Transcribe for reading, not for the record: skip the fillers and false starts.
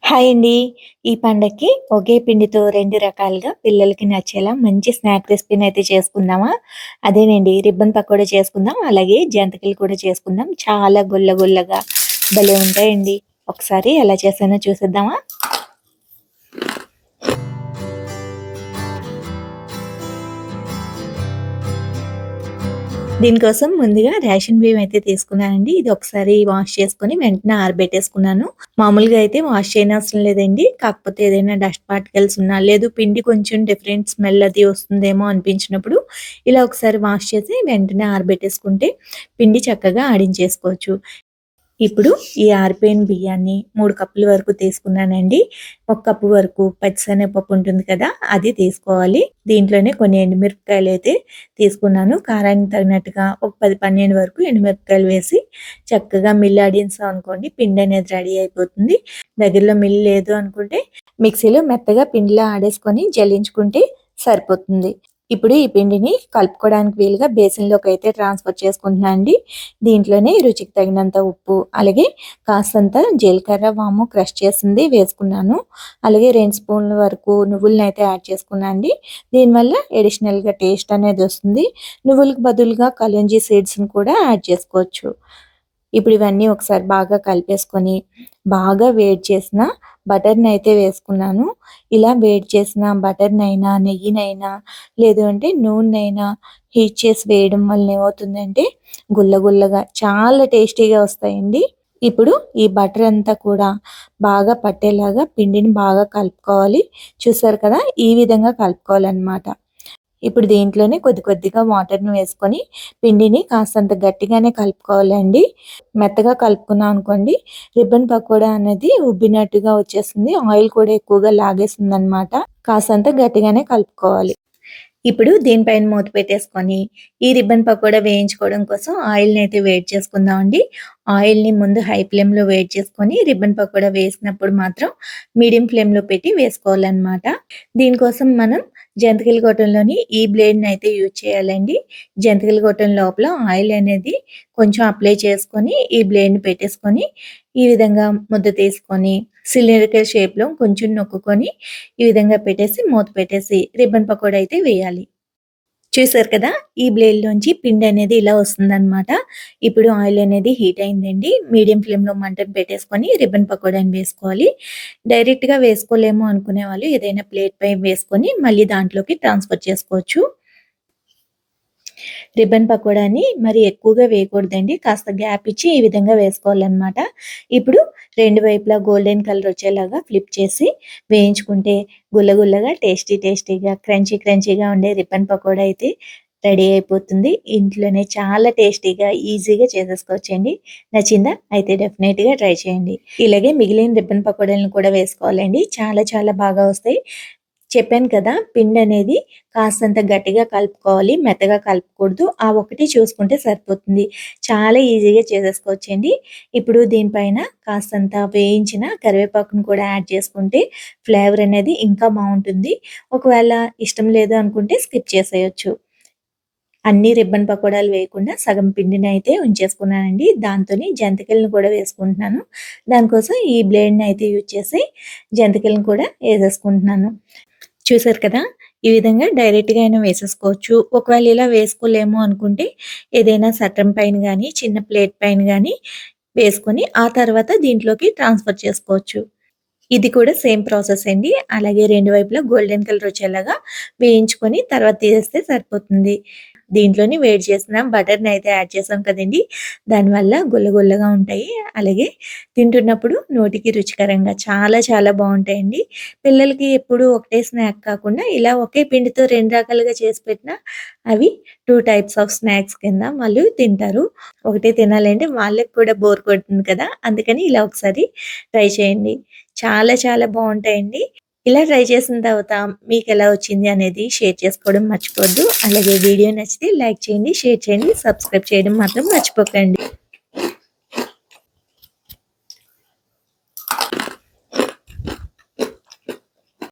Hi అండి. ఈ పండక్కి ఒకే పిండితో 2 రకాలుగా పిల్లలకి నచ్చేలా మంచి స్నాక్ రెసిపీనైతే చేసుకుందామా? అదేనండి రిబ్బన్ పకోడా చేసుకుందాం. అలాగే జంతికలు కూడా చేసుకుందాం. చాలా గుల్ల గుల్లగా భలే ఉంటాయండి. ఒకసారి ఎలా చేశానో చూసేద్దామా? దీనికోసం ముందుగా రేషన్ బియ్యం అయితే తీసుకున్నానండి. ఇది ఒకసారి వాష్ చేసుకొని వెంటనే ఆరబెట్టేసుకున్నాను. మామూలుగా అయితే వాష్ చేయనవసరం లేదండి. కాకపోతే ఏదైనా డస్ట్ పార్టికల్స్ ఉన్నా, లేదు పిండి కొంచెం డిఫరెంట్ స్మెల్ అది వస్తుందేమో అనిపించినప్పుడు ఇలా ఒకసారి వాష్ చేసి వెంటనే ఆరబెట్టేసుకుంటే పిండి చక్కగా ఆడించేసుకోవచ్చు. ఇప్పుడు ఈ ఆరిపోయిన బియ్యాన్ని 3 కప్పుల వరకు తీసుకున్నానండి. 1 కప్పు వరకు పచ్చిశనగపప్పు ఉంటుంది కదా! అది తీసుకోవాలి. దీంట్లోనే కొన్ని ఎండుమిరపకాయలైతే తీసుకున్నాను. కారానికి తగినట్టుగా ఒక 10, 12 వరకు ఎండుమిరపకాయలు వేసి చక్కగా మిల్లి ఆడించాం అనుకోండి పిండి అనేది రెడీ అయిపోతుంది. దగ్గరలో మిల్లు లేదు అనుకుంటే మిక్సీలో మెత్తగా పిండిలా ఆడేసుకొని జల్లించుకుంటే సరిపోతుంది. ఇప్పుడు ఈ పిండిని కలుపుకోవడానికి వీలుగా బేసిన్‌లోకి అయితే ట్రాన్స్‌ఫర్ చేసుకుంటున్నా అండి. దీంట్లోనే రుచికి తగినంత ఉప్పు, అలాగే కాస్తంత జీలకర్ర, వాము క్రష్ చేసింది వేసుకున్నాను. అలాగే 2 స్పూన్ల వరకు నువ్వులనైతే యాడ్ చేసుకున్నా అండి. దీనివల్ల అడిషనల్‌గా టేస్ట్ అనేది వస్తుంది. నువ్వులకు బదులుగా కలోంజీ సీడ్స్‌ని కూడా యాడ్ చేసుకోవచ్చు. ఇప్పుడు ఇవన్నీ ఒకసారి బాగా కలిపేసుకొని, బాగా వేడి చేసిన బటర్‌నైతే వేసుకున్నాను. ఇలా వేడి చేసిన బటర్‌నైనా, నెయ్యినైనా, లేదు అంటే నూనెనైనా హీట్ చేసి వేయడం వల్ల ఏమవుతుందంటే గుల్ల గుల్లగా చాలా టేస్టీగా వస్తాయండి. ఇప్పుడు ఈ బటర్ అంతా కూడా బాగా పట్టేలాగా పిండిని బాగా కలుపుకోవాలి. చూసారు కదా! ఈ విధంగా కలుపుకోవాలనమాట. ఇప్పుడు దీంట్లోనే కొద్ది కొద్దిగా వాటర్‌ని వేసుకొని పిండిని కాస్తంత గట్టిగానే కలుపుకోవాలండి. మెత్తగా కలుపుకున్నాం అనుకోండి రిబ్బన్ పకోడా అనేది ఉబ్బినట్టుగా వచ్చేస్తుంది. ఆయిల్ కూడా ఎక్కువగా లాగేస్తుందనమాట. కాస్తంత గట్టిగానే కలుపుకోవాలి. ఇప్పుడు దీనిపైన మూత పెట్టేసుకొని, ఈ రిబ్బన్ పకోడా వేయించుకోవడం కోసం ఆయిల్‌నైతే వేడి చేసుకుందామండి. ఆయిల్‌ని ముందు హై ఫ్లేమ్‌లో వేడి చేసుకొని, రిబ్బన్ పకోడా వేసినప్పుడు మాత్రం మీడియం ఫ్లేమ్‌లో పెట్టి వేసుకోవాలనమాట. దీనికోసం మనం జంతికల గొట్టంలోని ఈ బ్లేడ్‌నైతే యూజ్ చేయాలండి. జంతికల గొట్టం లోపల ఆయిల్ అనేది కొంచెం అప్లై చేసుకొని, ఈ బ్లేడ్‌ని పెట్టేసుకొని, ఈ విధంగా ముద్ద తీసుకొని, సిలిండరికల్ షేప్‌లో కొంచెం నొక్కుకొని, ఈ విధంగా పెట్టేసి మూత పెట్టేసి రిబ్బన్ పకోడా అయితే వేయాలి. చూసారు కదా! ఈ బ్లేడ్‌లోంచి పిండనేది ఇలా వస్తుందనమాట. ఇప్పుడు ఆయిల్ అనేది హీట్ అయిందండి. మీడియం ఫ్లేమ్‌లో మంటను పెట్టేసుకొని రిబ్బన్ పకోడాని వేసుకోవాలి. డైరెక్ట్‌గా వేసుకోలేము అనుకునే వాళ్ళు ఏదైనా ప్లేట్‌పై వేసుకొని మళ్ళీ దాంట్లోకి ట్రాన్స్‌ఫర్ చేసుకోవచ్చు. రిబ్బన్ పకోడాని మరి ఎక్కువగా వేయకూడదండి. కాస్త గ్యాప్ ఇచ్చి ఈ విధంగా వేసుకోవాలనమాట. ఇప్పుడు 2 వైపులా గోల్డెన్ కలర్ వచ్చేలాగా ఫ్లిప్ చేసి వేయించుకుంటే గుల్లగుల్లగా, టేస్టీగా, క్రంచీగా ఉండే రిబ్బన్ పకోడా అయితే రెడీ అయిపోతుంది. ఇంట్లోనే చాలా టేస్టీగా, ఈజీగా చేసేసుకోవచ్చండి. నచ్చిందా? అయితే డెఫినెట్‌గా ట్రై చేయండి. ఇలాగే మిగిలిన రిబ్బన్ పకోడాలను కూడా వేసుకోవాలండి. చాలా బాగా వస్తాయి. చెప్పాను కదా! పిండనేది కాస్తంత గట్టిగా కలుపుకోవాలి. మెత్తగా కలుపకూడదు. ఆ ఒకటి చూసుకుంటే సరిపోతుంది. చాలా ఈజీగా చేసేసుకోవచ్చండి. ఇప్పుడు దీనిపైన కాస్తంత వేయించిన కరివేపాకును కూడా యాడ్ చేసుకుంటే ఫ్లేవర్ అనేది ఇంకా బావుంటుంది. ఒకవేళ ఇష్టం లేదు అనుకుంటే స్కిప్ చేసేయొచ్చు. అన్ని రిబ్బన్ పకోడాలు వేయకుండా సగం పిండినైతే ఉంచేసుకున్నానండి. దాంతోని జంతికలను కూడా వేసుకుంటున్నాను. దానికోసం ఈ బ్లేడ్‌నైతే యూజ్ చేసి జంతికలను కూడా ఏసేసుకుంటున్నాను. చూసారు కదా! ఈ విధంగా డైరెక్ట్‌గా అయినా వేసేసుకోవచ్చు. ఒకవేళ ఇలా వేసుకోలేము అనుకుంటే ఏదైనా సట్రం పైన గానీ, చిన్న ప్లేట్ పైన గానీ వేసుకొని ఆ తర్వాత దీంట్లోకి ట్రాన్స్‌ఫర్ చేసుకోవచ్చు. ఇది కూడా సేమ్ ప్రాసెస్ అండి. అలాగే 2 వైపులా గోల్డెన్ కలర్ వచ్చేలాగా వేయించుకొని తర్వాత తీసేస్తే సరిపోతుంది. దీంట్లోని వేడి చేసిన బటర్‌నయితే యాడ్ చేసాం కదండీ! దానివల్ల గుల్లగుల్లగా ఉంటాయి. అలాగే తింటున్నప్పుడు నోటికి రుచికరంగా చాలా బావుంటాయండి. పిల్లలకి ఎప్పుడూ ఒకటే స్నాక్ కాకుండా ఇలా ఒకే పిండితో 2 రకాలుగా చేసి పెట్టినా అవి 2 టైప్స్ ఆఫ్ స్నాక్స్ కింద వాళ్ళు తింటారు. ఒకటే తినాలంటే వాళ్ళకి కూడా బోర్ కొడుతుంది కదా! అందుకని ఇలా ఒకసారి ట్రై చేయండి. చాలా బావుంటాయండి. ఇలా ట్రై చేసిన తర్వాత మీకెలా వచ్చింది అనేది షేర్ చేసుకోవడం మర్చిపోవద్దు. అలాగే వీడియో నచ్చితే లైక్ చేయండి, షేర్ చేయండి, సబ్స్క్రైబ్ చేయడం మాత్రం మర్చిపోకండి.